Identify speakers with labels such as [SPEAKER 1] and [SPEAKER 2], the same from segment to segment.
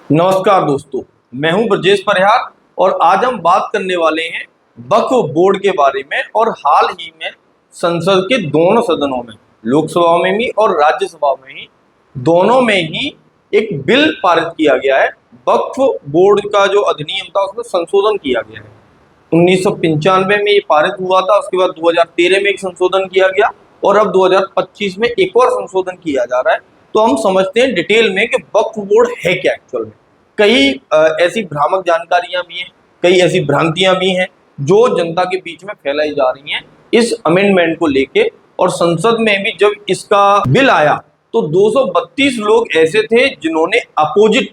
[SPEAKER 1] नमस्कार दोस्तों, मैं हूं ब्रजेश परिहार और आज हम बात करने वाले हैं वक्फ बोर्ड के बारे में। और हाल ही में संसद के दोनों सदनों में, लोकसभा में भी और राज्यसभा में ही, दोनों में ही एक बिल पारित किया गया है। वक्फ बोर्ड का जो अधिनियम था उसमें संशोधन किया गया है। 1995 में ये पारित हुआ था, उसके बाद 2013 में एक संशोधन किया गया और अब 2025 में एक और संशोधन किया जा रहा है। तो हम समझते हैं डिटेल में कि वक्फ बोर्ड है क्या एक्चुअल में। कई ऐसी भ्रामक जानकारियां भी हैं, कई ऐसी भ्रांतियां भी हैं जो जनता के बीच में फैलाई जा रही हैं इस अमेंडमेंट को लेके। और संसद में भी जब इसका बिल आया तो 232 लोग ऐसे थे जिन्होंने अपोजिट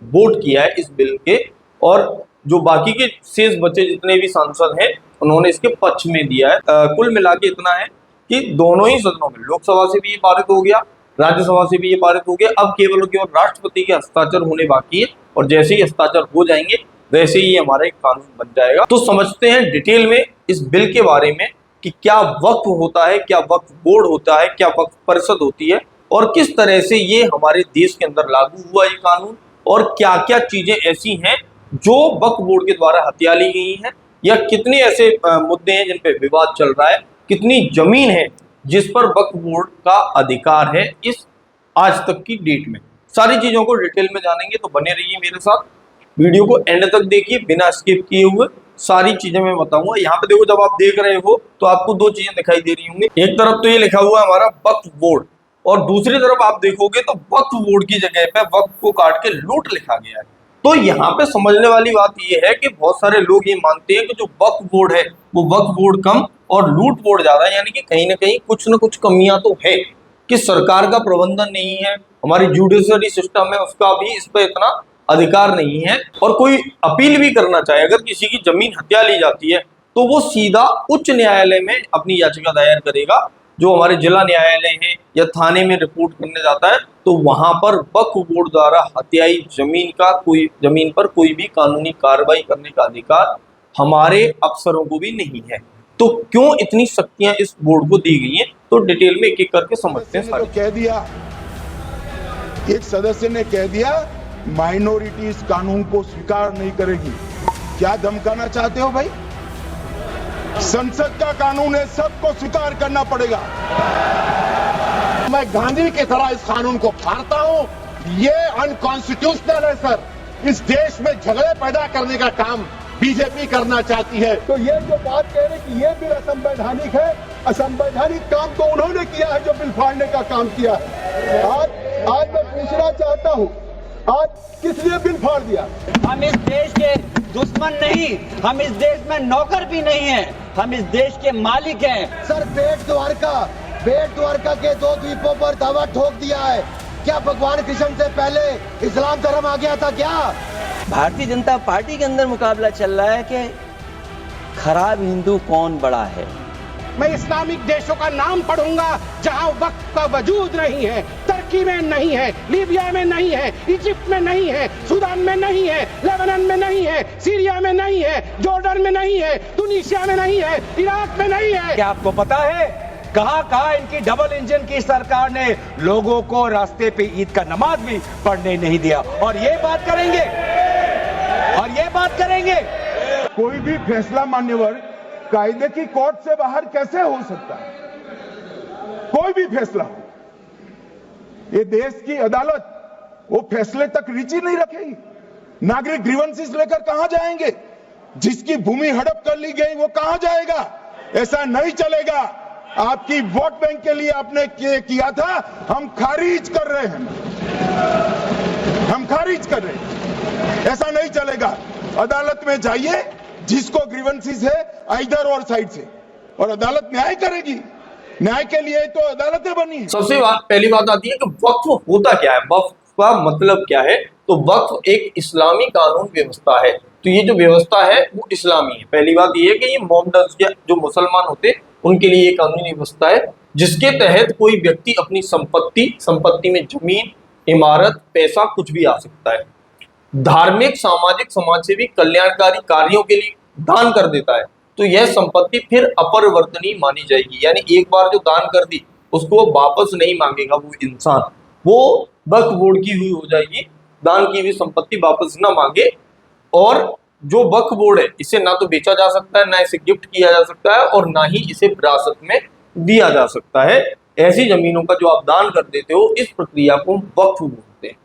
[SPEAKER 1] वोट किया है इस बिल के, और जो बाकी के शेष बचे जितने भी सांसद हैं उन्होंने इसके पक्ष में दिया है। कुल मिला के इतना है कि दोनों ही सदनों में, लोकसभा से भी ये पारित हो गया, राज्यसभा से भी ये पारित हो गया। अब केवल राष्ट्रपति के हस्ताक्षर होने बाकी है और जैसे ही हस्ताक्षर हो जाएंगे वैसे ही हमारा एक कानून बन जाएगा। तो समझते हैं डिटेल में इस बिल के बारे में कि क्या वक्फ होता है, क्या वक्फ बोर्ड होता है, क्या वक्फ परिषद होती है और किस तरह से ये हमारे देश के अंदर लागू हुआ ये कानून, और क्या क्या चीजें ऐसी हैं जो वक्फ बोर्ड के द्वारा हत्या ली गई हैं, या कितने ऐसे मुद्दे हैं जिन पे विवाद चल रहा है, कितनी जमीन है जिस पर वक्फ बोर्ड का अधिकार है इस आज तक की डेट में। सारी चीजों को डिटेल में जानेंगे, तो बने रहिए मेरे साथ। वीडियो को एंड तक देखिए बिना स्किप किए हुए, सारी चीजें मैं बताऊंगा। यहाँ पे देखो, जब आप देख रहे हो तो आपको दो चीजें दिखाई दे रही होंगी। एक तरफ तो ये लिखा हुआ है हमारा वक्फ बोर्ड, और दूसरी तरफ आप देखोगे तो वक्फ बोर्ड की जगह पे वक्फ को काट के लूट लिखा गया है। तो यहाँ पे समझने वाली बात ये है कि बहुत सारे लोग ये मानते हैं कि जो वक्फ बोर्ड है वो वक्फ बोर्ड कम और लूट बोर्ड ज्यादा है, यानी कि कहीं ना कुछ कमियां तो है कि सरकार का प्रबंधन नहीं है, हमारी जुडिशरी सिस्टम है उसका भी इस पर इतना अधिकार नहीं है। और कोई अपील भी करना चाहे, अगर किसी की जमीन हत्या ली जाती है तो वो सीधा उच्च न्यायालय में अपनी याचिका दायर करेगा। जो हमारे जिला न्यायालय है या थाने में रिपोर्ट करने जाता है तो वहां पर वक्फ बोर्ड द्वारा हत्याई जमीन पर कोई भी कानूनी कार्रवाई करने का अधिकार हमारे अफसरों को भी नहीं है। तो क्यों इतनी शक्तियां इस बोर्ड को दी गई हैं, तो डिटेल में एक एक करके समझते हैं।
[SPEAKER 2] कह दिया, एक सदस्य ने कह दिया माइनॉरिटी इस कानून को स्वीकार नहीं करेगी। क्या धमकाना चाहते हो भाई? संसद का कानून है, सबको स्वीकार करना पड़ेगा।
[SPEAKER 3] मैं गांधी की तरह इस कानून को फाड़ता हूं। ये अनकॉन्स्टिट्यूशनल है सर। इस देश में झगड़े पैदा करने का काम बीजेपी करना चाहती है।
[SPEAKER 4] तो ये जो बात कह रहे कि ये बिल असंवैधानिक है, असंवैधानिक काम तो उन्होंने किया है जो बिल फाड़ने का काम किया है। आज मैं पूछना चाहता हूं, आज किस लिए बिल फाड़ दिया?
[SPEAKER 5] हम इस देश के दुश्मन नहीं, हम इस देश में नौकर भी नहीं हैं, हम इस देश के मालिक हैं।
[SPEAKER 6] सर, बेट द्वारका के 2 द्वीपों पर दावा ठोक दिया है। क्या भगवान कृष्ण से पहले इस्लाम धर्म आ गया था क्या?
[SPEAKER 5] भारतीय जनता पार्टी के अंदर मुकाबला चल रहा है कि खराब हिंदू कौन बड़ा है।
[SPEAKER 3] मैं इस्लामिक देशों का नाम पढ़ूंगा जहां वक्त का वजूद नहीं है, तुर्की में नहीं है, लीबिया में नहीं है, इजिप्ट में नहीं है, सूडान में नहीं है, लेबनान में नहीं है, सीरिया में नहीं है, जॉर्डन में नहीं है, तुनीसिया में नहीं है, इराक में नहीं है।
[SPEAKER 7] क्या आपको पता है कहां इनकी डबल इंजन की सरकार ने लोगों को रास्ते पे ईद का नमाज भी पढ़ने नहीं दिया? और ये बात करेंगे
[SPEAKER 2] कोई भी फैसला मान्यवर कायदे की कोर्ट से बाहर कैसे हो सकता है? कोई भी फैसला हो, ये देश की अदालत वो फैसले तक रुचि नहीं रखेगी। नागरिक ग्रीवेंसेस लेकर कहां जाएंगे? जिसकी भूमि हड़प कर ली गई वो कहां जाएगा? ऐसा नहीं चलेगा। आपकी वोट बैंक के लिए आपने किया था, हम खारिज कर रहे हैं, ऐसा नहीं चलेगा। अदालत में जाइए, जिसको ग्रीवेंसेस है इधर और साइड से, और अदालत न्याय करेगी। न्याय के लिए तो अदालतें बनी है।
[SPEAKER 1] सबसे पहली बात आती है कि वक्फ होता क्या है, वक्फ का मतलब क्या है। तो वक्फ एक इस्लामी कानून व्यवस्था है। तो ये जो व्यवस्था है वो इस्लामी है। पहली बात ये है कि ये मोमडन्स या जो मुसलमान होते हैं उनके लिए ये कानूनी व्यवस्था है जिसके तहत कोई व्यक्ति अपनी संपत्ति में जमीन, इमारत, पैसा कुछ भी आ सकता है। धार्मिक, सामाजिक, समाज सेवी, कल्याणकारी कार्यों के लिए दान कर देता है तो यह संपत्ति फिर अपरिवर्तनीय मानी जाएगी। यानी एक बार जो दान कर दी उसको वापस नहीं मांगेगा वो इंसान, वो वक्फ बोर्ड की हुई हो जाएगी दान की हुई संपत्ति वापस न मांगे। और जो वक्फ बोर्ड है इसे ना तो बेचा जा सकता है, ना इसे गिफ्ट किया जा सकता है, और ना ही इसे विरासत में दिया जा सकता है। ऐसी जमीनों का जो आप दान कर देते हो, इस प्रक्रिया को वक्फ बोलते हैं।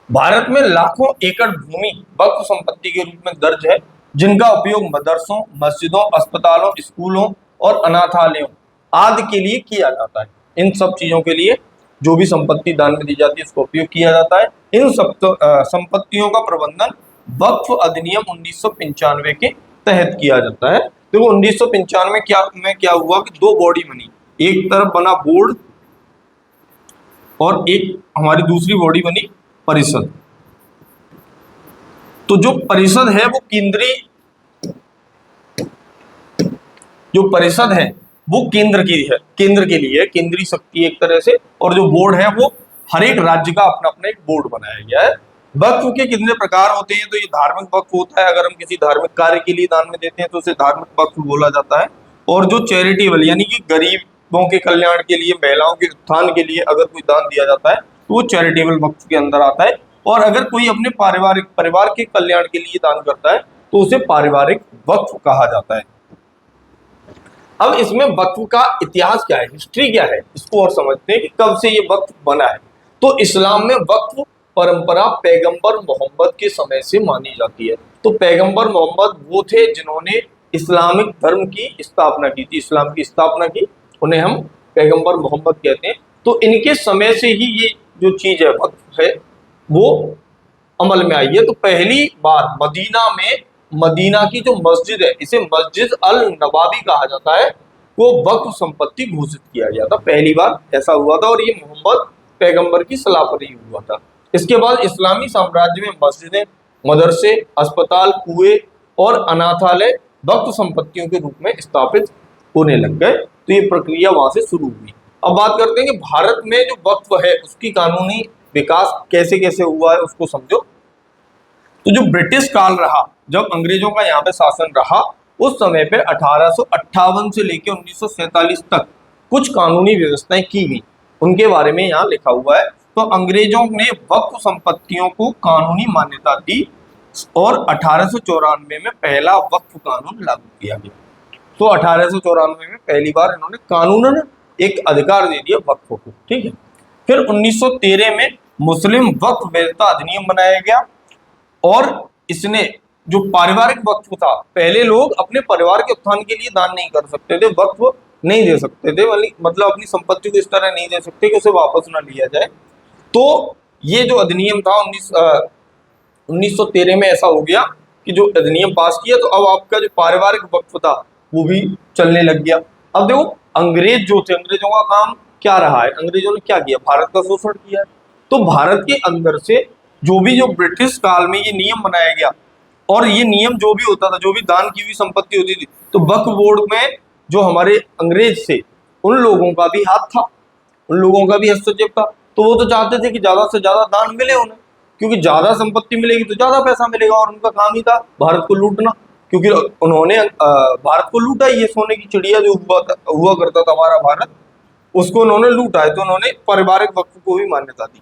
[SPEAKER 1] भारत में लाखों एकड़ भूमि वक्फ संपत्ति के रूप में दर्ज है, जिनका उपयोग मदरसों, मस्जिदों, अस्पतालों, स्कूलों और अनाथालयों आदि के लिए किया जाता है। इन सब चीजों के लिए जो भी संपत्ति दान में दी जाती है, उसका उपयोग किया जाता है। इन सब संपत्तियों का प्रबंधन वक्फ अधिनियम 1995 के तहत किया जाता है। देखो 1995 में क्या हुआ कि दो बॉडी बनी, एक तरफ बना बोर्ड और एक हमारी दूसरी बॉडी बनी परिषद। तो जो परिषद है वो केंद्र के लिए है, केंद्रीय शक्ति एक तरह से। और जो बोर्ड है वो हर एक राज्य का अपना अपना एक बोर्ड बनाया गया है। वक्फ के कितने प्रकार होते हैं? तो ये धार्मिक वक्फ होता है, अगर हम किसी धार्मिक कार्य के लिए दान में देते हैं तो उसे धार्मिक वक्फ बोला जाता है। और जो चैरिटेबल यानी कि गरीबों के कल्याण के लिए, महिलाओं के उत्थान के लिए अगर कोई दान दिया जाता है तो वो चैरिटेबल वक्फ के अंदर आता है। और अगर कोई अपने परिवार के कल्याण के लिए दान करता है तो उसे पारिवारिक वक्फ कहा जाता है। अब इसमें वक्फ का इतिहास क्या है, हिस्ट्री क्या है, इसको और समझते हैं कि कब से ये वक्फ बना है। तो इस्लाम में वक्फ परंपरा पैगंबर मोहम्मद के समय से मानी जाती है। तो पैगंबर मोहम्मद वो थे जिन्होंने इस्लामिक धर्म की स्थापना की थी, इस्लाम की स्थापना की, उन्हें हम पैगंबर मोहम्मद कहते हैं। तो इनके समय से ही ये जो चीज है वक्फ है वो अमल में आई है। तो पहली बार मदीना की जो मस्जिद है, इसे मस्जिद अल नवाबी कहा जाता है, वो वक्फ संपत्ति घोषित किया गया था, पहली बार ऐसा हुआ था। और ये मोहम्मद पैगंबर की सलाह पर ही हुआ था। इसके बाद इस्लामी साम्राज्य में मस्जिदें, मदरसे, अस्पताल, कुएं और अनाथालय वक्फ संपत्तियों के रूप में स्थापित होने लग गए। तो ये प्रक्रिया वहां से शुरू हुई। अब बात करते हैं कि भारत में जो वक्फ है उसकी कानूनी विकास कैसे कैसे हुआ है, उसको समझो। तो जो ब्रिटिश काल रहा, जब अंग्रेजों का यहाँ पे शासन रहा, उस समय पे 1858 से लेकर 1947 तक कुछ कानूनी व्यवस्थाएं की गई, उनके बारे में यहाँ लिखा हुआ है। तो अंग्रेजों ने वक्फ संपत्तियों को कानूनी मान्यता दी और 1894 में पहला वक्फ कानून लागू किया गया। तो 1894 में पहली बार इन्होंने कानूनन एक अधिकार दे दिया वक्फ को, ठीक है। फिर 1913 में मुस्लिम वक्फ व्यवस्था अधिनियम बनाया गया और इसने जो पारिवारिक वक्फ था, पहले लोग अपने परिवार के उत्थान के लिए दान नहीं कर सकते थे, वक्फ नहीं दे सकते थे, मतलब अपनी संपत्ति को इस तरह नहीं दे सकते कि उसे वापस ना लिया जाए। तो ये जो अधिनियम था 1913 में ऐसा हो गया कि जो अधिनियम पास किया, तो अब आपका जो पारिवारिक वक्फ था वो भी चलने लग गया। अब देखो अंग्रेज जो थे, अंग्रेजों का काम क्या रहा है, अंग्रेजों ने क्या किया, भारत का शोषण किया है। तो भारत के अंदर से जो ब्रिटिश काल में ये नियम बनाया गया, और ये नियम जो भी होता था, जो भी दान की हुई संपत्ति होती थी, तो वक्फ बोर्ड में जो हमारे अंग्रेज थे उन लोगों का भी हाथ था, उन लोगों का भी हस्तक्षेप था। तो वो तो चाहते थे कि ज्यादा से ज्यादा दान मिले उन्हें, क्योंकि ज्यादा संपत्ति मिलेगी तो ज्यादा पैसा मिलेगा, और उनका काम ही था भारत को लूटना, क्योंकि उन्होंने भारत को लूटा ही है। सोने की चिड़िया जो हुआ करता था हमारा भारत, उसको उन्होंने लूटा है। तो उन्होंने पारिवारिक वक्फ को भी मान्यता दी।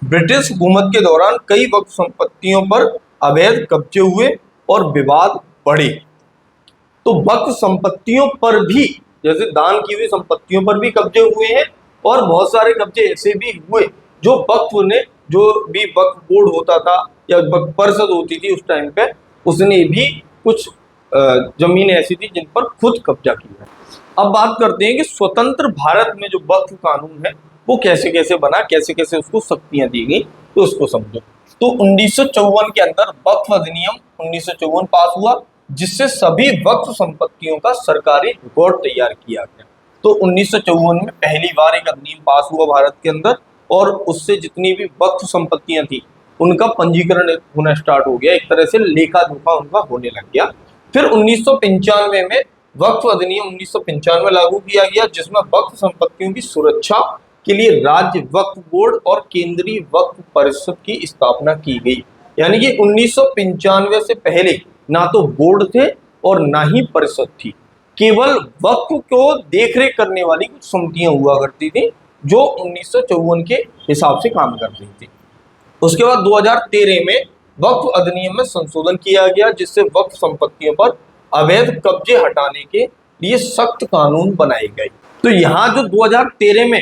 [SPEAKER 1] ब्रिटिश हुकूमत के दौरान कई वक्फ संपत्तियों पर अवैध कब्जे हुए और विवाद बढ़े। तो वक्फ संपत्तियों पर भी, जैसे दान की हुई संपत्तियों पर भी कब्जे हुए हैं, और बहुत सारे कब्जे ऐसे भी हुए जो भी वक्फ बोर्ड होता था या वक्फ परिषद होती थी उस टाइम पे, उसने भी कुछ जमीनें ऐसी थी जिन पर खुद कब्जा किया है। अब बात करते हैं कि स्वतंत्र भारत में जो वक्फ कानून है वो कैसे कैसे बना, कैसे कैसे उसको शक्तियां दी गई, तो उसको समझो। तो 1954 के अंदर वक्फ अधिनियम 1954 पास हुआ, जिससे सभी वक्फ संपत्तियों का सरकारी रिकॉर्ड तैयार किया गया। तो 1954 में पहली बार एक अधिनियम पास हुआ भारत के अंदर, और उससे जितनी भी वक्फ संपत्तियां थी उनका पंजीकरण होना स्टार्ट हो गया, एक तरह से लेखा जोखा उनका होने लग गया। फिर 1995 में वक्फ अधिनियम 1995 लागू किया गया, जिसमें वक्फ संपत्तियों की सुरक्षा के लिए राज्य वक्फ बोर्ड और केंद्रीय वक्फ परिषद की स्थापना की गई। यानी कि 1995 से पहले ना तो बोर्ड थे और ना ही परिषद थी, केवल वक्फ को देखरेख करने वाली कुछ समितियां हुआ करती थी जो 1954 के हिसाब से काम कर रही थी। उसके बाद 2013 में वक्फ अधिनियम में संशोधन किया गया, जिससे वक्फ संपत्तियों पर अवैध कब्जे हटाने के लिए सख्त कानून बनाए गए। तो यहाँ जो 2013 में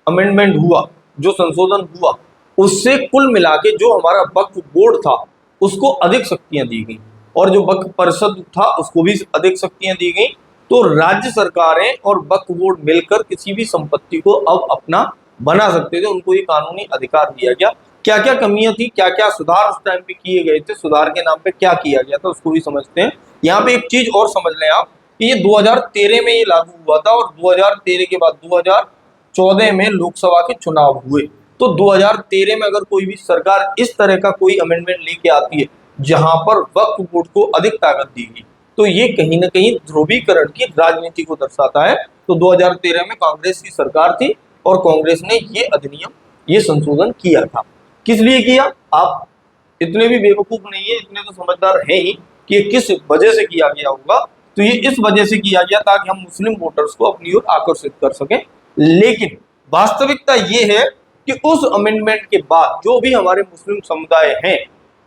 [SPEAKER 1] अमेंडमेंट हुआ, जो संशोधन हुआ, उससे कुल मिला के जो हमारा वक्फ बोर्ड था उसको अधिक शक्तियां दी गई, और जो वक्फ परिषद था उसको भी अधिक शक्तियां दी गई। तो राज्य सरकारें और वक्फ बोर्ड मिलकर किसी भी संपत्ति को अब अपना बना सकते थे, उनको ये कानूनी अधिकार दिया गया। क्या क्या कमियां थी, क्या क्या सुधार उस टाइम पे किए गए थे, सुधार के नाम पे क्या किया गया था, उसको भी समझते हैं। यहाँ पे एक चीज और समझ लें आप कि ये 2013 में ये लागू हुआ था, और 2013 के बाद 2014 में लोकसभा के चुनाव हुए। तो 2013 में अगर कोई भी सरकार इस तरह का कोई अमेंडमेंट लेके आती है जहां पर वक्फ बोर्ड को अधिक ताकत दी गई, तो ये कहीं ना कहीं ध्रुवीकरण की राजनीति को दर्शाता है। तो 2013 में कांग्रेस की सरकार थी और कांग्रेस ने ये अधिनियम, ये संशोधन किया था। किस लिए किया? आप इतने भी बेवकूफ नहीं है, इतने तो समझदार हैं ही कि ये किस वजह से किया गया होगा। तो ये इस वजह से किया गया ताकि हम मुस्लिम वोटर्स को अपनी ओर आकर्षित कर सकें। लेकिन वास्तविकता ये है कि उस अमेंडमेंट के बाद जो भी हमारे मुस्लिम समुदाय हैं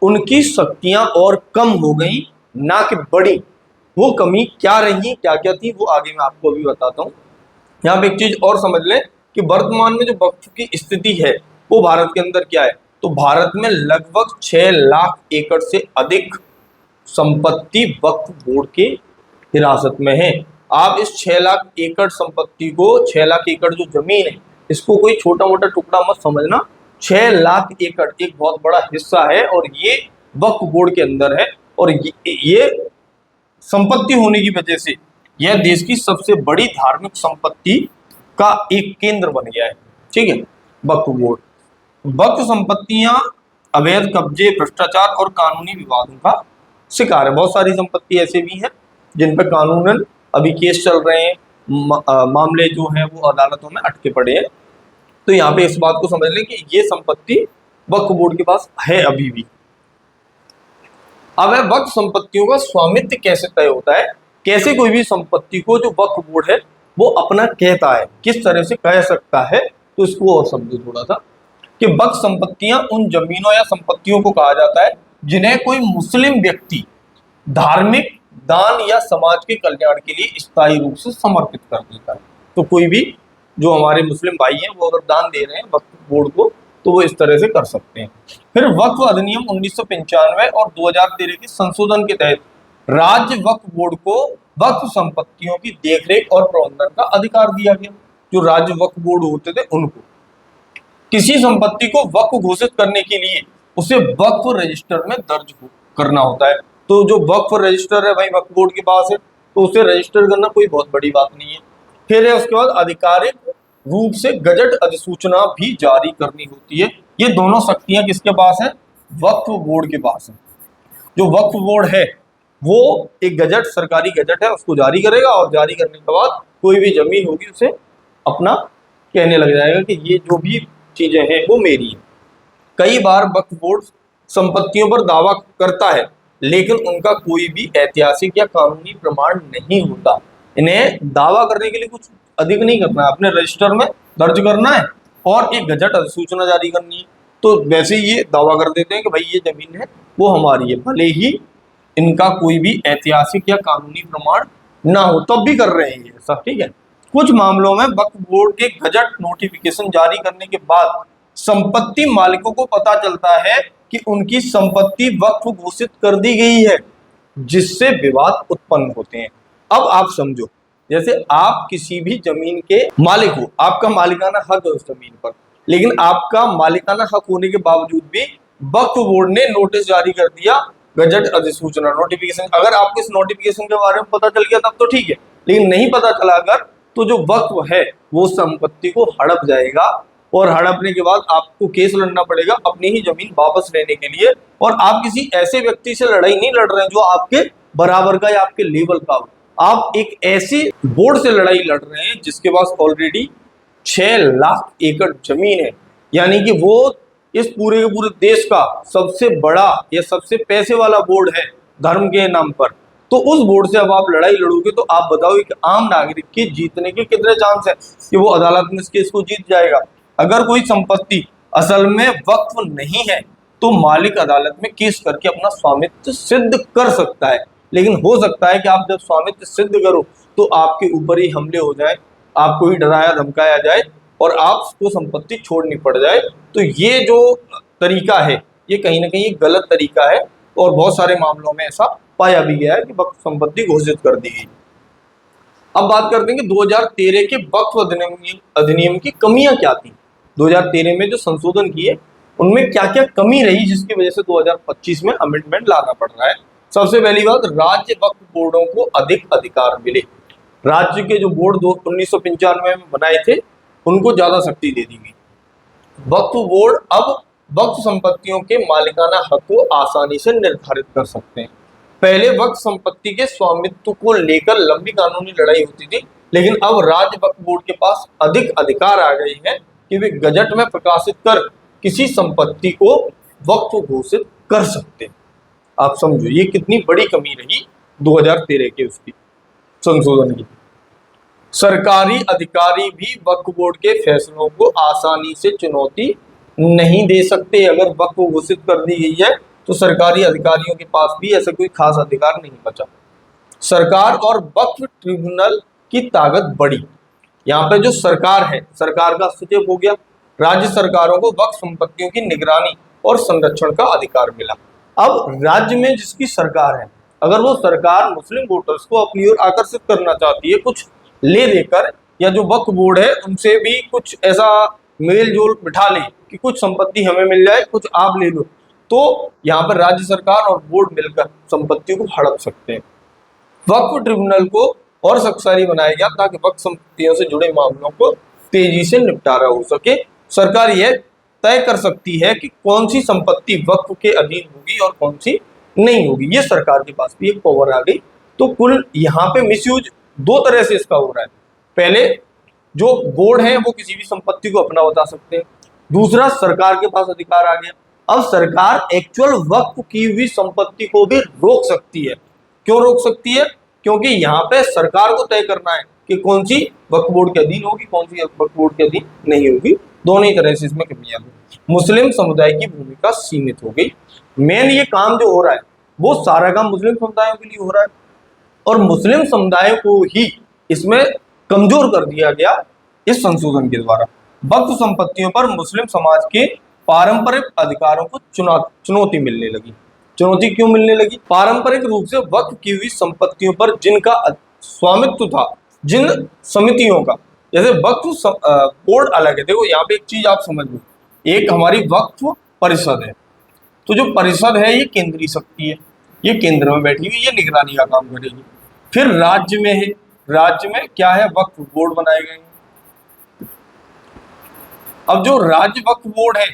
[SPEAKER 1] उनकी शक्तियां और कम हो गई, ना कि बढ़ी। वो कमी क्या रही, क्या क्या थी, वो आगे मैं आपको अभी बताता हूँ। यहाँ पे एक चीज और समझ लें कि वर्तमान में जो वक्फ की स्थिति है वो भारत के अंदर क्या है। तो भारत में लगभग 6 लाख एकड़ से अधिक संपत्ति वक्फ बोर्ड के हिरासत में है। आप इस 6 लाख एकड़ संपत्ति को, 6 लाख एकड़ जो जमीन है, इसको कोई छोटा मोटा टुकड़ा मत समझना। 6 लाख एकड़ एक बहुत बड़ा हिस्सा है और ये वक्फ बोर्ड के अंदर है। और ये संपत्ति होने की वजह से यह देश की सबसे बड़ी धार्मिक संपत्ति का एक केंद्र बन गया है। ठीक है, वक्फ बोर्ड। वक्फ संपत्तियां अवैध कब्जे, भ्रष्टाचार और कानूनी विवादों का शिकार है। बहुत सारी संपत्ति ऐसे भी हैं जिन पर कानूनन अभी केस चल रहे हैं, मामले जो हैं वो अदालतों में अटके पड़े हैं। तो यहाँ पे इस बात को समझ लें कि ये संपत्ति वक्फ बोर्ड के पास है अभी भी। अब वक्फ संपत्तियों का स्वामित्व कैसे तय होता है, कैसे कोई भी संपत्ति को जो वक्फ बोर्ड है वो अपना कहता है, किस तरह से कह सकता है, तो इसको और समझो थोड़ा सा कि वक्फ संपत्तियां उन जमीनों या संपत्तियों को कहा जाता है जिन्हें कोई मुस्लिम व्यक्ति धार्मिक, दान या समाज के कल्याण के लिए स्थायी रूप से समर्पित कर देता है। तो कोई भी जो हमारे मुस्लिम भाई हैं वो अगर दान दे रहे हैं वक्फ बोर्ड को, तो वो इस तरह से कर सकते हैं। फिर वक्फ अधिनियम 1995 और 2013 के संशोधन के तहत राज्य वक्फ बोर्ड को वक्फ संपत्तियों की देखरेख और प्रबंधन का अधिकार दिया गया। जो राज्य वक्फ बोर्ड होते थे उनको किसी संपत्ति को वक्फ घोषित करने के लिए उसे वक्फ रजिस्टर में दर्ज करना होता है। तो जो वक्फ रजिस्टर है भाई वक्फ बोर्ड के पास है, तो उसे रजिस्टर करना कोई बहुत बड़ी बात नहीं है। फिर है उसके बाद आधिकारिक रूप से गजट अधिसूचना भी जारी करनी होती है। ये दोनों शक्तियां किसके पास है? वक्फ बोर्ड के पास है। जो वक्फ बोर्ड है वो एक गजट, सरकारी गजट है, उसको जारी करेगा और जारी करने के बाद कोई भी जमीन होगी उसे अपना कहने लग जाएगा कि ये जो भी चीजें हैं वो मेरी है। कई बार वक्फ बोर्ड संपत्तियों पर दावा करता है लेकिन उनका कोई भी ऐतिहासिक या कानूनी प्रमाण नहीं होता। इन्हें दावा करने के लिए कुछ अधिक नहीं करना है, अपने रजिस्टर में दर्ज करना है और एक गजट अधिसूचना जारी करनी है। तो वैसे ये दावा कर देते हैं कि भाई ये जमीन है वो हमारी है, भले ही इनका कोई भी ऐतिहासिक या कानूनी प्रमाण ना हो, तब भी कर रहे हैं ये सब। ठीक है, कुछ मामलों में वक्फ बोर्ड के गजट नोटिफिकेशन जारी करने के बाद संपत्ति मालिकों को पता चलता है कि उनकी संपत्ति वक्फ घोषित कर दी गई है, जिससे विवाद उत्पन्न होते हैं। अब आप समझो, जैसे आप किसी भी जमीन के मालिक हो, आपका मालिकाना हक है उस जमीन पर, लेकिन आपका मालिकाना हक होने के बावजूद भी वक्फ बोर्ड ने नोटिस जारी कर दिया, गजट अधिसूचना नोटिफिकेशन। अगर आपको इस नोटिफिकेशन के बारे में पता चल गया तब तो ठीक है, लेकिन नहीं पता चला अगर, तो जो वक्फ है वो संपत्ति को हड़प जाएगा और हड़पने के बाद आपको केस लड़ना पड़ेगा अपनी ही जमीन वापस लेने के लिए। और आप किसी ऐसे व्यक्ति से लड़ाई नहीं लड़ रहे हैं जो आपके बराबर का या आपके लेवल का हो, आप एक ऐसे बोर्ड से लड़ाई लड़ रहे हैं जिसके पास ऑलरेडी 6 लाख एकड़ जमीन है, यानी कि वो इस पूरे के पूरे देश का सबसे बड़ा या सबसे पैसे वाला बोर्ड है धर्म के नाम पर। तो उस बोर्ड से अब आप लड़ाई लड़ोगे तो आप बताओ कि आम नागरिक के जीतने के कितने चांस है कि वो अदालत में इस केस को जीत जाएगा। अगर कोई संपत्ति असल में वक्फ नहीं है तो मालिक अदालत में केस करके अपना स्वामित्व सिद्ध कर सकता है। लेकिन हो सकता है कि आप जब स्वामित्व सिद्ध करो तो आपके ऊपर ही हमले हो जाए, आपको ही डराया धमकाया जाए और आपको संपत्ति छोड़नी पड़ जाए। तो ये जो तरीका है ये कहीं ना कहीं एक गलत तरीका है और बहुत सारे मामलों में ऐसा पाया भी गया है कि वक्फ संपत्ति घोषित कर दी गई। अब बात करते हैं कि 2013 के वक्फ अधिनियम की कमियां क्या थी। 2013 में जो संशोधन किए उनमें क्या क्या कमी रही जिसकी वजह से 2025 में अमेंडमेंट लाना पड़ रहा है। सबसे पहली बात, राज्य वक्फ बोर्डों को अधिक अधिकार मिले। राज्य के जो बोर्ड 1995 में बनाए थे उनको ज्यादा शक्ति दे दी गई। वक्फ बोर्ड अब वक्फ संपत्तियों के मालिकाना हक को आसानी से निर्धारित कर सकते हैं। पहले वक्फ संपत्ति के स्वामित्व को लेकर लंबी कानूनी लड़ाई होती थी, लेकिन अब राज्य वक्फ बोर्ड के पास अधिक अधिकार आ गए हैं कि वे गजट में प्रकाशित कर किसी संपत्ति को वक्फ घोषित कर सकते हैं। आप समझो ये कितनी बड़ी कमी रही 2013 के उसकी संशोधन की। सरकारी अधिकारी भी वक्फ बोर्ड के फैसलों को आसानी से चुनौती नहीं दे सकते। अगर वक्फ घोषित कर दी गई है तो सरकारी अधिकारियों के पास भी ऐसा कोई खास अधिकार नहीं बचा। सरकार और वक्फ ट्रिब्यूनल की ताकत बढ़ी। यहाँ पे जो सरकार है, सरकार का हस्तक्षेप हो गया। राज्य सरकारों को वक्फ संपत्तियों की निगरानी और संरक्षण का अधिकार मिला। अब राज्य में जिसकी सरकार है, अगर वो सरकार मुस्लिम वोटर्स को अपनी ओर आकर्षित करना चाहती है कुछ ले देकर, या जो वक्फ बोर्ड है उनसे भी कुछ ऐसा मेल जोल बिठा ले कि कुछ संपत्ति हमें मिल जाए कुछ आप ले लो, तो यहाँ पर राज्य सरकार और बोर्ड मिलकर संपत्ति को हड़प सकते हैं। वक्फ ट्रिब्यूनल को और शक्तिशाली बनाया गया ताकि वक्फ संपत्तियों से जुड़े मामलों को तेजी से निपटारा हो सके। सरकार यह तय कर सकती है कि कौन सी संपत्ति वक्फ के अधीन होगी और कौन सी नहीं होगी। ये सरकार के पास भी एक पावर आ गई। तो कुल यहाँ पे मिसयूज दो तरह से इसका हो रहा है। पहले जो बोर्ड है वो किसी भी संपत्ति को अपना बता सकते हैं, दूसरा सरकार के पास अधिकार आ गया। अब सरकार एक्चुअल वक्फ की हुई संपत्ति को भी रोक सकती है। क्यों रोक सकती है? क्योंकि यहाँ पे सरकार को तय करना है कि कौन सी वक्फ बोर्ड के अधीन होगी कौन सी वक्फ बोर्ड के अधीन नहीं होगी। दोनों ही तरह से इसमें कमियां हुई। मुस्लिम समुदाय की भूमिका सीमित हो गई। मेन ये काम जो हो रहा है वो सारा काम मुस्लिम समुदायों के लिए हो रहा है और मुस्लिम समुदाय को ही इसमें कमजोर कर दिया गया इस संशोधन के द्वारा। वक्फ संपत्तियों पर मुस्लिम समाज के पारंपरिक अधिकारों को चुनौती मिलने लगी। चुनौती क्यों मिलने लगी? पारंपरिक रूप से वक्फ की हुई संपत्तियों पर जिनका स्वामित्व था, जिन समितियों का, जैसे वक्फ बोर्ड अलग है। देखो यहाँ पे एक चीज आप समझ लो, एक हमारी वक्फ परिषद है, तो जो परिषद है ये केंद्रीय शक्ति है, ये केंद्र में बैठी हुई, ये निगरानी का काम करेगी। फिर राज्य में है, राज्य में क्या है? वक्फ बोर्ड बनाए गए हैं। अब जो राज्य वक्फ बोर्ड है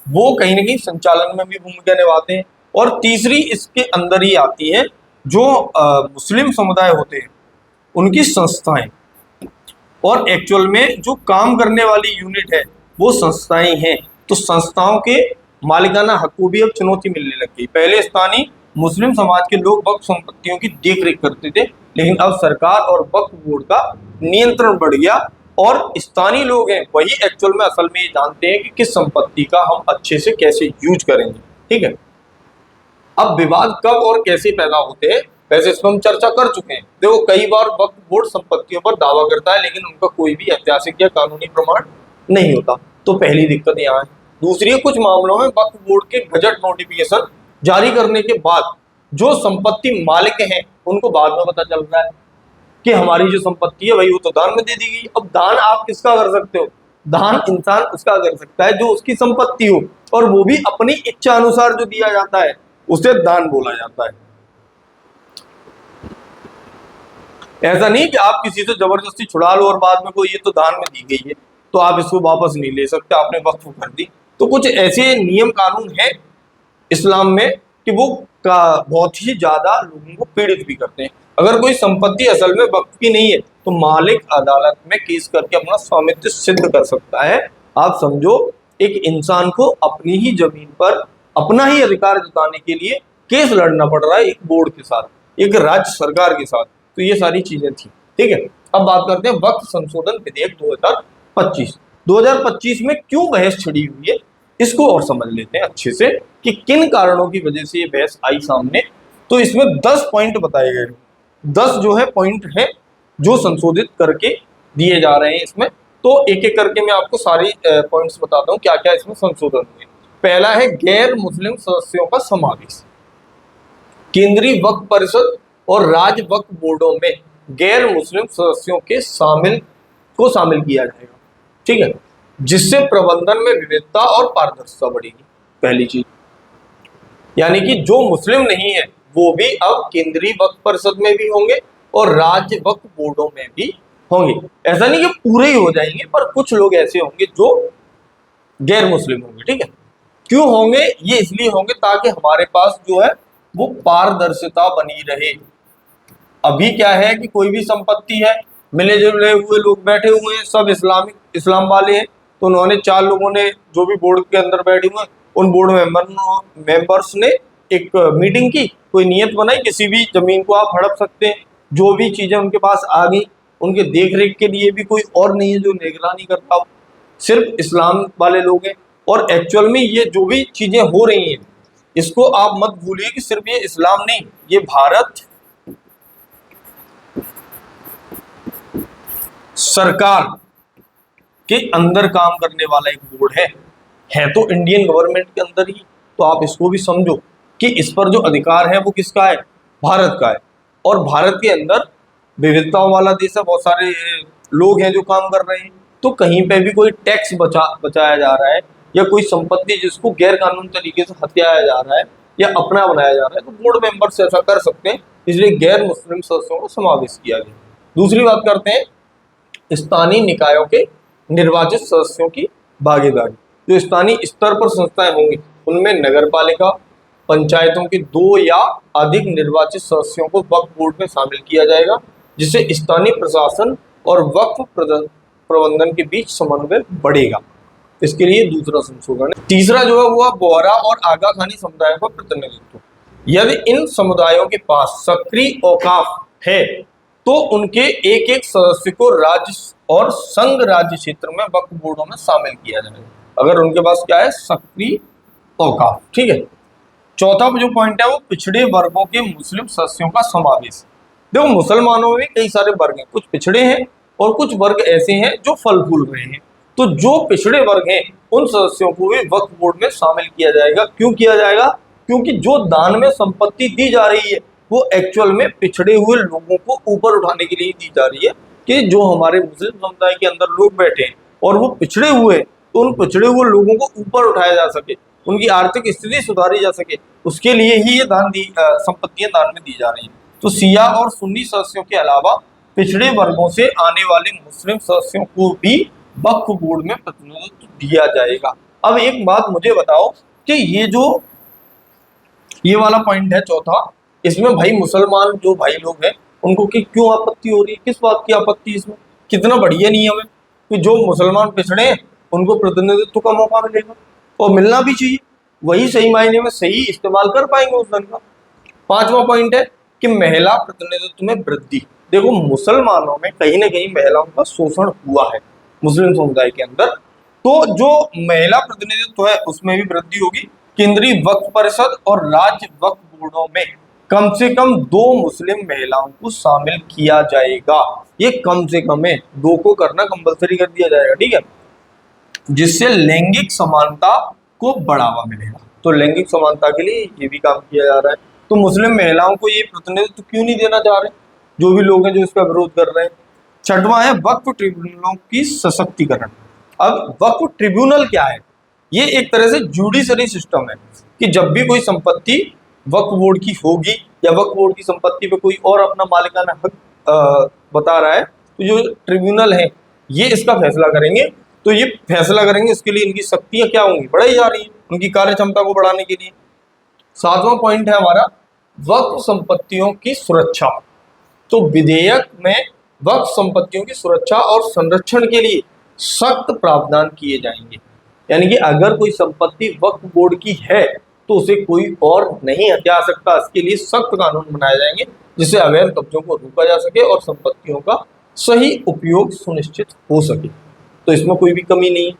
[SPEAKER 1] वो कहीं ना कहीं संचालन में भी भूमिका निभाते हैं। और तीसरी इसके अंदर ही आती है जो मुस्लिम समुदाय होते हैं उनकी संस्थाएं, और एक्चुअल में जो काम करने वाली यूनिट है वो संस्थाएं हैं। तो संस्थाओं के मालिकाना हक को भी अब चुनौती मिलने लग गई। पहले स्थानीय मुस्लिम समाज के लोग वक्फ संपत्तियों की देखरेख करते थे, लेकिन अब सरकार और वक्फ बोर्ड का नियंत्रण बढ़ गया और स्थानीय लोग हैं वही एक्चुअल में असल में ये जानते हैं कि किस संपत्ति का हम अच्छे से कैसे यूज करेंगे। ठीक है, अब विवाद कब और कैसे पैदा होते हैं वैसे इस पर हम चर्चा कर चुके हैं। देखो कई बार वक्फ बोर्ड संपत्तियों पर दावा करता है लेकिन उनका कोई भी ऐतिहासिक या कानूनी प्रमाण नहीं होता, तो पहली दिक्कत यहाँ है। दूसरी है, कुछ मामलों में वक्फ बोर्ड के गजट नोटिफिकेशन जारी करने के बाद जो संपत्ति मालिक हैं उनको बाद में पता चल रहा है कि हमारी जो संपत्ति है वही वो तो दान में दे दी गई। अब दान आप किसका कर सकते हो? दान इंसान उसका कर सकता है जो उसकी संपत्ति हो, और वो भी अपनी इच्छा अनुसार जो दिया जाता है उसे दान बोला जाता है। ऐसा नहीं कि आप किसी से जबरदस्ती छुड़ा लो और बाद में को ये तो दान में दी गई है तो आप इसको वापस नहीं ले सकते, आपने वक्फ कर दी। तो कुछ ऐसे नियम कानून है इस्लाम में कि वो बहुत ही ज्यादा लोगों को पीड़ित भी करते हैं। अगर कोई संपत्ति असल में वक्फ की नहीं है तो मालिक अदालत में केस करके अपना स्वामित्व सिद्ध कर सकता है। आप समझो एक इंसान को अपनी ही जमीन पर अपना ही अधिकार जताने के लिए केस लड़ना पड़ रहा है एक बोर्ड के साथ, एक राज्य सरकार के साथ। तो ये सारी चीजें थी। ठीक है, अब बात करते हैं वक्फ संशोधन विधेयक 2025 में क्यों बहस छिड़ी हुई है इसको और समझ लेते हैं अच्छे से कि किन कारणों की वजह से ये बहस आई सामने। तो इसमें 10 पॉइंट बताए गए, 10 जो है पॉइंट है जो संशोधित करके दिए जा रहे हैं इसमें। तो एक एक करके मैं आपको सारी पॉइंट्स बताता हूँ क्या क्या इसमें संशोधन हुए। पहला है गैर मुस्लिम सदस्यों का समावेश। केंद्रीय वक्फ परिषद और राज्य वक्फ बोर्डों में गैर मुस्लिम सदस्यों के शामिल किया जाएगा, ठीक है, जिससे प्रबंधन में विविधता और पारदर्शिता बढ़ेगी। पहली चीज, यानी कि जो मुस्लिम नहीं है वो भी अब केंद्रीय वक्फ परिषद में भी होंगे और राज्य वक्फ बोर्डों में भी होंगे। ऐसा नहीं कि पूरे ही हो जाएंगे, पर कुछ लोग ऐसे होंगे जो गैर मुस्लिम होंगे, ठीक है। क्यों होंगे? ये इसलिए होंगे ताकि हमारे पास जो है वो पारदर्शिता बनी रहे। अभी क्या है कि कोई भी संपत्ति है, मिले जुले हुए लोग बैठे हुए हैं, सब इस्लाम वाले हैं, तो उन्होंने 4 लोगों ने जो भी बोर्ड के अंदर बैठे हुए हैं उन बोर्ड मेंबर्स ने एक मीटिंग की, कोई नियत बनाई, किसी भी जमीन को आप हड़प सकते हैं, जो भी चीजें उनके पास आ गई, उनके देख रेख के लिए भी कोई और नहीं है जो निगरानी करता हो, सिर्फ इस्लाम वाले लोग हैं। और एक्चुअल में ये जो भी चीजें हो रही हैं, इसको आप मत भूलिए कि सिर्फ ये इस्लाम नहीं, ये भारत सरकार के अंदर काम करने वाला एक बोर्ड है तो इंडियन गवर्नमेंट के अंदर ही। तो आप इसको भी समझो कि इस पर जो अधिकार है वो किसका है? भारत का है। और भारत के अंदर विविधताओं वाला देश है, बहुत सारे लोग हैं जो काम कर रहे हैं। तो कहीं पे भी कोई टैक्स बचाया जा रहा है या कोई संपत्ति जिसको गैर कानूनी तरीके से हत्याया जा रहा है या अपना बनाया जा रहा है, तो बोर्ड मेंबर्स ऐसा कर सकते हैं, इसलिए गैर मुस्लिम सदस्यों को समावेश किया गया। दूसरी बात करते हैं स्थानीय निकायों के निर्वाचित सदस्यों की भागीदारी। जो स्थानीय स्तर पर संस्थाएं होंगी उनमें नगर पालिका, पंचायतों के 2 या अधिक निर्वाचित सदस्यों को वक्फ बोर्ड में शामिल किया जाएगा, जिससे स्थानीय प्रशासन और वक्फ प्रबंधन के बीच समन्वय बढ़ेगा। इसके लिए दूसरा संशोधन है। तीसरा जो है वो बोहरा और आगा खानी समुदायों का प्रतिनिधित्व। यदि इन समुदायों के पास सक्रिय औकाफ है तो उनके एक एक सदस्य को राज्य और संघ राज्य क्षेत्र में वक्फ बोर्डों में शामिल किया जाएगा, अगर उनके पास क्या है? सक्रिय औकाफ, ठीक है। चौथा जो पॉइंट है वो पिछड़े वर्गों के मुस्लिम सदस्यों का समावेश। देखो, मुसलमानों में कई सारे वर्ग हैं, कुछ पिछड़े हैं और कुछ वर्ग ऐसे हैं जो फल फूल रहे हैं। तो जो पिछड़े वर्ग हैं उन सदस्यों को भी वक्फ बोर्ड में शामिल किया जाएगा। क्यों किया जाएगा? क्योंकि जो दान में संपत्ति दी जा रही है वो एक्चुअल में पिछड़े हुए लोगों को ऊपर उठाने के लिए दी जा रही है, कि जो हमारे मुस्लिम समुदाय के अंदर लोग बैठे हैं और वो पिछड़े हुए हैं, तो उन पिछड़े हुए लोगों को ऊपर उठाया जा सके, उनकी आर्थिक स्थिति सुधारी जा सके, उसके लिए ही ये संपत्तियां दान में दी जा रही हैं। तो शिया और सुन्नी सदस्यों के अलावा पिछड़े वर्गों से आने वाले मुस्लिम सदस्यों को भी वक्फ बोर्ड में प्रतिनिधित्व दिया जाएगा। अब एक बात मुझे बताओ कि ये वाला पॉइंट है चौथा, इसमें भाई मुसलमान जो भाई लोग हैं उनको क्यों आपत्ति हो रही है? किस बात की आपत्ति? इसमें कितना बढ़िया नियम है कि जो मुसलमान पिछड़े हैं उनको प्रतिनिधित्व का मौका मिलेगा और मिलना भी चाहिए, वही सही मायने में सही इस्तेमाल कर पाएंगे उस धन का। 5वां पॉइंट है कि महिला प्रतिनिधित्व में वृद्धि। देखो, मुसलमानों में कहीं ना कहीं महिलाओं का शोषण हुआ है मुस्लिम समुदाय के अंदर, तो जो महिला प्रतिनिधित्व है उसमें भी वृद्धि होगी। केंद्रीय वक्फ परिषद और राज्य वक्फ बोर्डों में कम से कम 2 मुस्लिम महिलाओं को शामिल किया जाएगा। ये कम से कम है, 2 को करना कंपलसरी कर दिया जाएगा, ठीक है, जिससे लैंगिक समानता को बढ़ावा मिलेगा। तो लैंगिक समानता के लिए ये भी काम किया जा रहा है। तो मुस्लिम महिलाओं को ये प्रतिनिधित्व क्यों नहीं देना चाह रहे जो भी लोग हैं जो इसका विरोध कर रहे हैं? 6वां है वक्फ ट्रिब्यूनलों की सशक्तिकरण। अब वक्फ ट्रिब्यूनल क्या है? ये एक तरह से जुडिशरी सिस्टम है कि जब भी कोई संपत्ति वक्फ बोर्ड की होगी या वक्फ बोर्ड की संपत्ति पे कोई और अपना मालिकाना हक बता रहा है, तो जो ट्रिब्यूनल है ये इसका फैसला करेंगे। तो ये फैसला करेंगे, इसके लिए इनकी शक्तियां क्या होंगी? बढ़ाई जा रही है, उनकी कार्य क्षमता को बढ़ाने के लिए। 7वां पॉइंट है हमारा वक्फ संपत्तियों की सुरक्षा। तो विधेयक में वक्फ संपत्तियों की सुरक्षा और संरक्षण के लिए सख्त प्रावधान किए जाएंगे। यानी कि अगर कोई संपत्ति वक्फ बोर्ड की है तो उसे कोई और नहीं हत्या सकता। इसके लिए सख्त कानून बनाए जाएंगे जिससे अवैध कब्जों को रोका जा सके और संपत्तियों का सही उपयोग सुनिश्चित हो सके। तो इसमें कोई भी कमी नहीं है।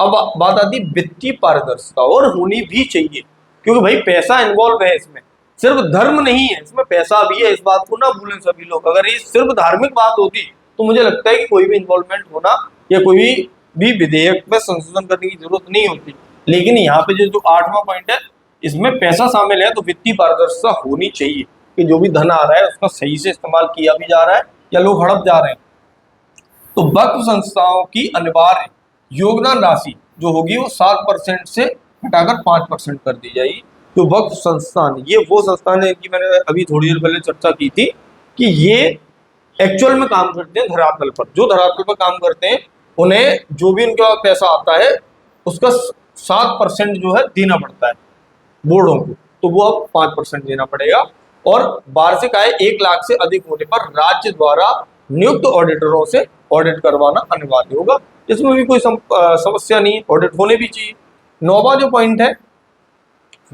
[SPEAKER 1] अब बात आती है वित्तीय पारदर्शिता, और होनी भी चाहिए, क्योंकि भाई पैसा इन्वॉल्व है इसमें, सिर्फ धर्म नहीं है, इसमें पैसा भी है। इस बात को ना भूलें सभी लोग। अगर ये सिर्फ धार्मिक बात होती तो मुझे लगता है कि कोई भी इन्वॉल्वमेंट होना या कोई भी विधेयक में संशोधन करने की जरूरत नहीं होती। लेकिन यहाँ पे जो 8वां पॉइंट है, इसमें पैसा शामिल है, तो वित्तीय पारदर्शिता होनी चाहिए कि जो भी धन आ रहा है उसका सही से इस्तेमाल किया भी जा रहा है या लोग हड़प जा रहे हैं। तो वक्फ संस्थाओं की अनिवार्य योगदान राशि जो होगी वो 7% से हटाकर 5% कर दी जाएगी। तो वक्फ संस्थान, ये वो संस्थान है कि मैंने अभी थोड़ी देर पहले चर्चा की थी कि ये एक्चुअल में काम करते हैं धरातल पर। जो धरातल पर काम करते हैं उन्हें जो भी उनके पास पैसा आता है उसका 7% जो है देना पड़ता है बोर्डों को, तो वो अब 5% देना पड़ेगा। और वार्षिक आय 1 लाख से अधिक होने पर राज्य द्वारा नियुक्त ऑडिटरों से ऑडिट करवाना अनिवार्य होगा। इसमें भी कोई समस्या नहीं है, ऑडिट होने भी चाहिए। 9वां जो पॉइंट है,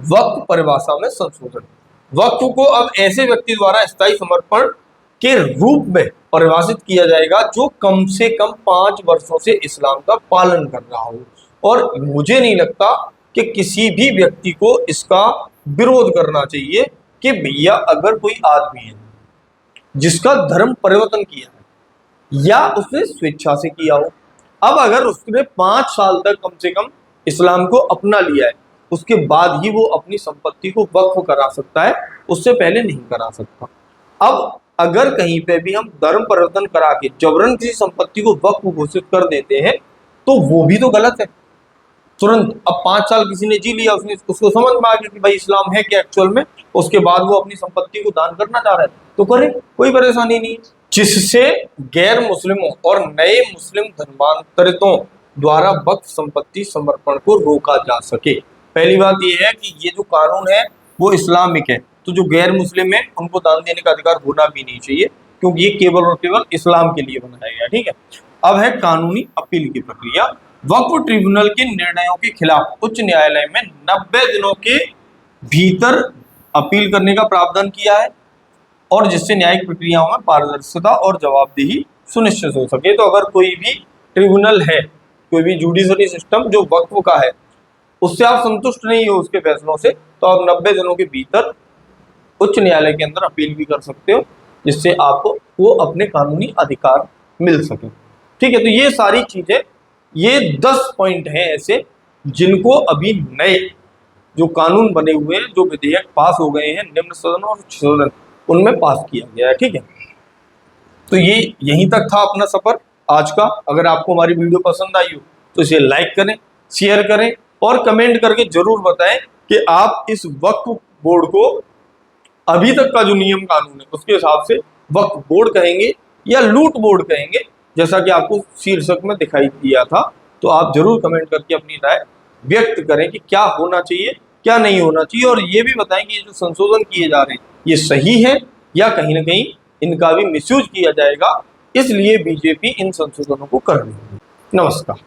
[SPEAKER 1] वक्फ परिभाषा में संशोधन। वक्फ को अब ऐसे व्यक्ति द्वारा स्थायी समर्पण के रूप में परिभाषित किया जाएगा जो कम से कम 5 वर्षों से इस्लाम का पालन कर रहा हो। और मुझे नहीं लगता कि किसी भी व्यक्ति को इसका विरोध करना चाहिए कि भैया अगर कोई आदमी है जिसका धर्म परिवर्तन किया है या उसने स्वेच्छा से किया हो, अब अगर उसने 5 साल तक कम से कम इस्लाम को अपना लिया है, उसके बाद ही वो अपनी संपत्ति को वक्फ करा सकता है, उससे पहले नहीं करा सकता। अब अगर कहीं पे भी हम धर्म परिवर्तन करा के जबरन किसी संपत्ति को वक्फ घोषित कर देते हैं तो वो भी तो गलत है तुरंत। अब 5 साल किसी ने जी लिया, उसको समझ में आ गया कि भाई इस्लाम है क्या एक्चुअल में, उसके बाद वो अपनी संपत्ति को दान करना चाह रहा है तो करे, कोई परेशानी नहीं। जिससे गैर मुस्लिमों और नए मुस्लिम धर्मांतरितों द्वारा वक्फ संपत्ति समर्पण को रोका जा सके। पहली बात यह है कि ये जो कानून है वो इस्लामिक है, तो जो गैर मुस्लिम है उनको दान देने का अधिकार होना भी नहीं चाहिए, क्योंकि ये केवल और केवल इस्लाम के लिए बनाया गया। ठीक है, अब है कानूनी अपील की प्रक्रिया। वक्फ ट्रिब्यूनल के निर्णयों के खिलाफ उच्च न्यायालय में 90 दिनों के भीतर अपील करने का प्रावधान किया है, और जिससे न्यायिक प्रक्रियाओं में पारदर्शिता और जवाबदेही सुनिश्चित हो सके। तो अगर कोई भी ट्रिब्यूनल है, कोई भी जुडिशरी सिस्टम जो वक्फ का है, उससे आप संतुष्ट नहीं हो उसके फैसलों से, तो आप 90 दिनों के भीतर उच्च न्यायालय के अंदर अपील भी कर सकते हो, जिससे आपको वो अपने कानूनी अधिकार मिल सके। ठीक है, तो ये सारी चीजें, ये 10 पॉइंट हैं ऐसे जिनको अभी नए जो कानून बने हुए हैं, जो विधेयक पास हो गए हैं निम्न सदन और उच्च सदन, उनमें पास किया गया है। ठीक है, तो ये यहीं तक था अपना सफर आज का। अगर आपको हमारी वीडियो पसंद आई हो तो इसे लाइक करें, शेयर करें और कमेंट करके जरूर बताएं कि आप इस वक्फ बोर्ड को अभी तक का जो नियम कानून है उसके हिसाब से वक्फ बोर्ड कहेंगे या लूट बोर्ड कहेंगे, जैसा कि आपको शीर्षक में दिखाई दिया था। तो आप जरूर कमेंट करके अपनी राय व्यक्त करें कि क्या होना चाहिए, क्या नहीं होना चाहिए, और ये भी बताएं कि ये जो संशोधन किए जा रहे हैं ये सही है या कहीं ना कहीं इनका भी मिसयूज किया जाएगा, इसलिए बीजेपी इन संशोधनों को कर रही है। नमस्कार।